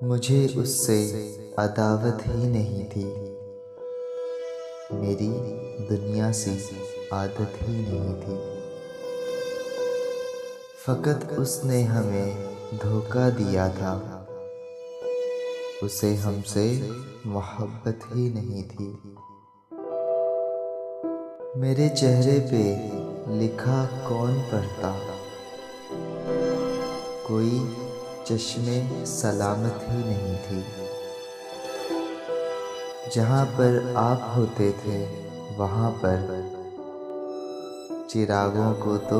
मुझे उससे अदावत ही नहीं थी, मेरी दुनिया से आदत ही नहीं थी। फ़कत उसने हमें धोखा दिया था, उसे हमसे मोहब्बत ही नहीं थी। मेरे चेहरे पे लिखा कौन पढ़ता, कोई चश्मे सलामत ही नहीं थी। जहाँ पर आप होते थे वहाँ पर चिरागों को तो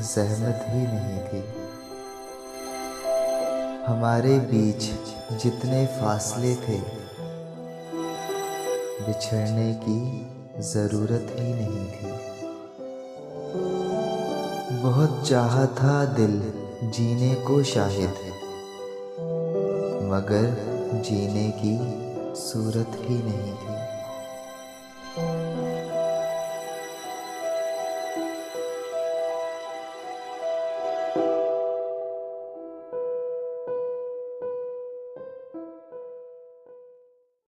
ज़हमत ही नहीं थी। हमारे बीच जितने फासले थे, बिछड़ने की ज़रूरत ही नहीं थी। बहुत चाहा था दिल जीने को शाहिद, मगर जीने की सूरत ही नहीं थी।